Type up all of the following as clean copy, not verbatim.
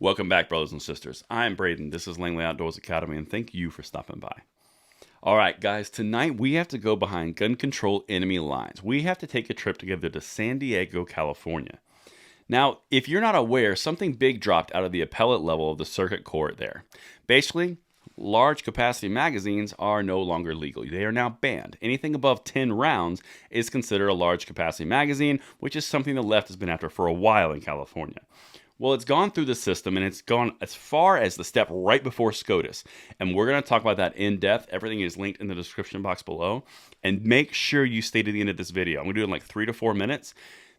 Welcome back, brothers and sisters. I'm Braden. This is Langley Outdoors Academy, and thank you for stopping by. All right, guys, tonight we have to go behind gun control enemy lines. We have to take a trip together to San Diego, California. Now, if you're not aware, something big dropped out of the appellate level of the circuit court there. Basically, large capacity magazines are no longer legal. They are now banned. Anything above 10 rounds is considered a large capacity magazine, which is something the left has been after for a while in California. Well, it's gone through the system, and it's gone as far as the step right before SCOTUS. And we're going to talk about that in depth. Everything is linked in the description box below. And make sure you stay to the end of this video. I'm going to do it in like 3 to 4 minutes.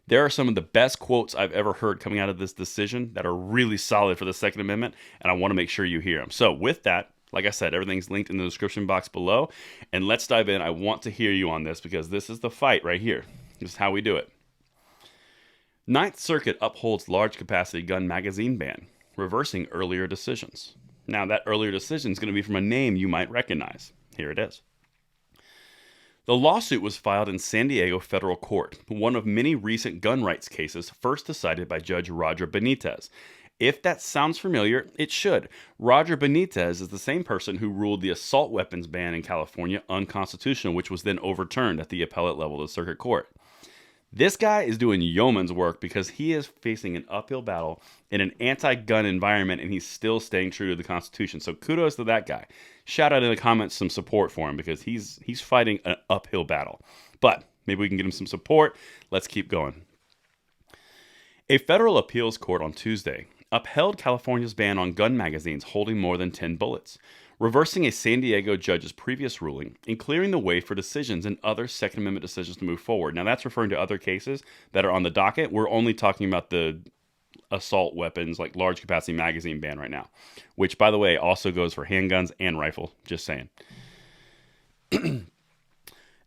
There are some of the best quotes I've ever heard coming out of this decision that are really solid for the Second Amendment, and I want to make sure you hear them. So with that, like I said, everything's linked in the description box below. And let's dive in. I want to hear you on this because this is the fight right here. This is how we do it. Ninth Circuit upholds large capacity gun magazine ban, reversing earlier decisions. Now, that earlier decision is going to be from a name you might recognize. Here it is. The lawsuit was filed in San Diego federal court, one of many recent gun rights cases first decided by Judge Roger Benitez. If that sounds familiar, it should. Roger Benitez is the same person who ruled the assault weapons ban in California unconstitutional, which was then overturned at the appellate level of the circuit court. This guy is doing yeoman's work because he is facing an uphill battle in an anti-gun environment, and he's still staying true to the Constitution. So kudos to that guy. Shout out in the comments some support for him because he's fighting an uphill battle. But maybe we can get him some support. Let's keep going. A federal appeals court on Tuesday upheld California's ban on gun magazines holding more than 10 bullets, reversing a San Diego judge's previous ruling and clearing the way for decisions and other Second Amendment decisions to move forward. Now, that's referring to other cases that are on the docket. We're only talking about the assault weapons, like large capacity magazine ban right now, which, by the way, also goes for handguns and rifle. Just saying.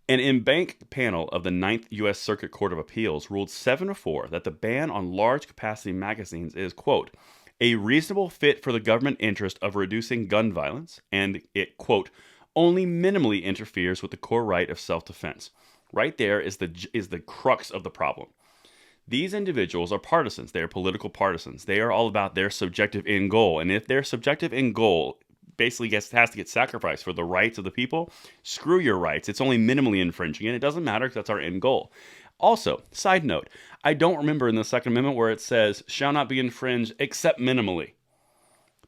An en-banc panel of the Ninth U.S. Circuit Court of Appeals ruled 7-4 that the ban on large capacity magazines is, quote, a reasonable fit for the government interest of reducing gun violence, and it, quote, only minimally interferes with the core right of self-defense. Right there is the crux of the problem. These individuals are partisans. They are political partisans. They are all about their subjective end goal, and if their subjective end goal basically has to get sacrificed for the rights of the people, screw your rights. It's only minimally infringing, and it doesn't matter because that's our end goal. Also, side note, I don't remember in the Second Amendment where it says, shall not be infringed except minimally.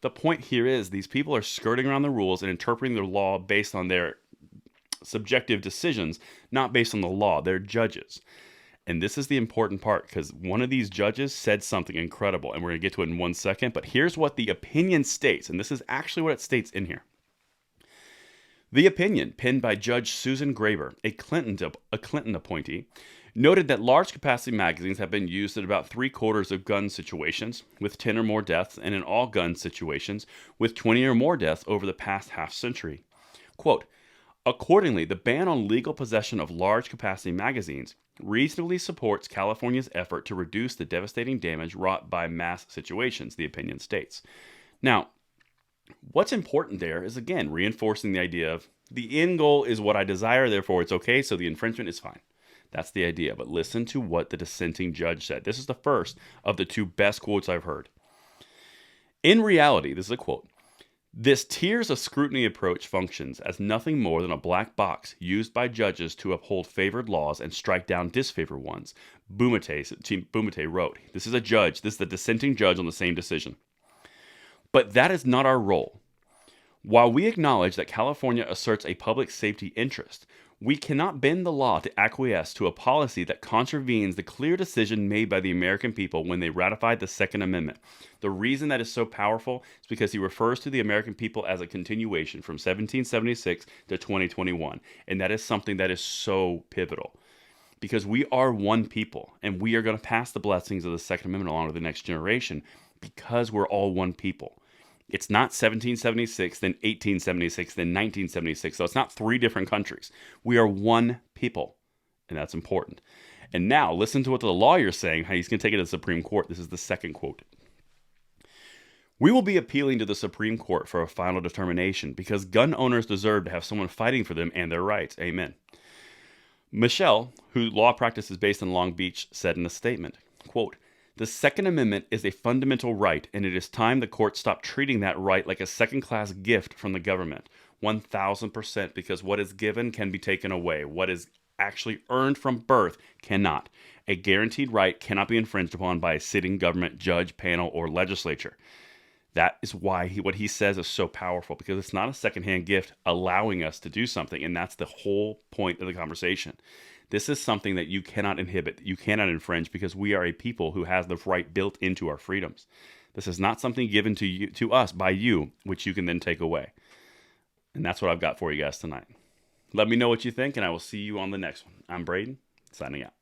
The point here is these people are skirting around the rules and interpreting the law based on their subjective decisions, not based on the law. They're judges. And this is the important part because one of these judges said something incredible, and we're going to get to it in 1 second. But here's what the opinion states, and this is actually what it states in here. The opinion, penned by Judge Susan Graber, a Clinton appointee, noted that large capacity magazines have been used in about 3/4 of gun situations with 10 or more deaths, and in all gun situations with 20 or more deaths over the past half century. Quote, accordingly, the ban on legal possession of large capacity magazines reasonably supports California's effort to reduce the devastating damage wrought by mass situations, the opinion states. Now, what's important there is, again, reinforcing the idea of the end goal is what I desire, therefore it's okay, so the infringement is fine. That's the idea. But listen to what the dissenting judge said. This is the first of the 2 best quotes I've heard. In reality, this is a quote, this tiers of scrutiny approach functions as nothing more than a black box used by judges to uphold favored laws and strike down disfavored ones, Bumate wrote. This is a judge. This is the dissenting judge on the same decision. But that is not our role. While we acknowledge that California asserts a public safety interest, we cannot bend the law to acquiesce to a policy that contravenes the clear decision made by the American people when they ratified the Second Amendment. The reason that is so powerful is because he refers to the American people as a continuation from 1776 to 2021. And that is something that is so pivotal. Because we are one people, and we are going to pass the blessings of the Second Amendment along to the next generation because we're all one people. It's not 1776, then 1876, then 1976. So it's not 3 different countries. We are one people, and that's important. And now listen to what the lawyer's saying, how he's going to take it to the Supreme Court. This is the second quote. We will be appealing to the Supreme Court for a final determination because gun owners deserve to have someone fighting for them and their rights. Amen. Michelle, whose law practice is based in Long Beach, said in a statement, quote, The Second Amendment is a fundamental right, and it is time the courts stop treating that right like a second-class gift from the government. 1000%, because what is given can be taken away. What is actually earned from birth cannot. A guaranteed right cannot be infringed upon by a sitting government judge, panel, or legislature. That is why what he says is so powerful, because it's not a secondhand gift allowing us to do something, and that's the whole point of the conversation. This is something that you cannot inhibit, you cannot infringe, because we are a people who has the right built into our freedoms. This is not something given to you, to us by you, which you can then take away. And that's what I've got for you guys tonight. Let me know what you think, and I will see you on the next one. I'm Braden, signing out.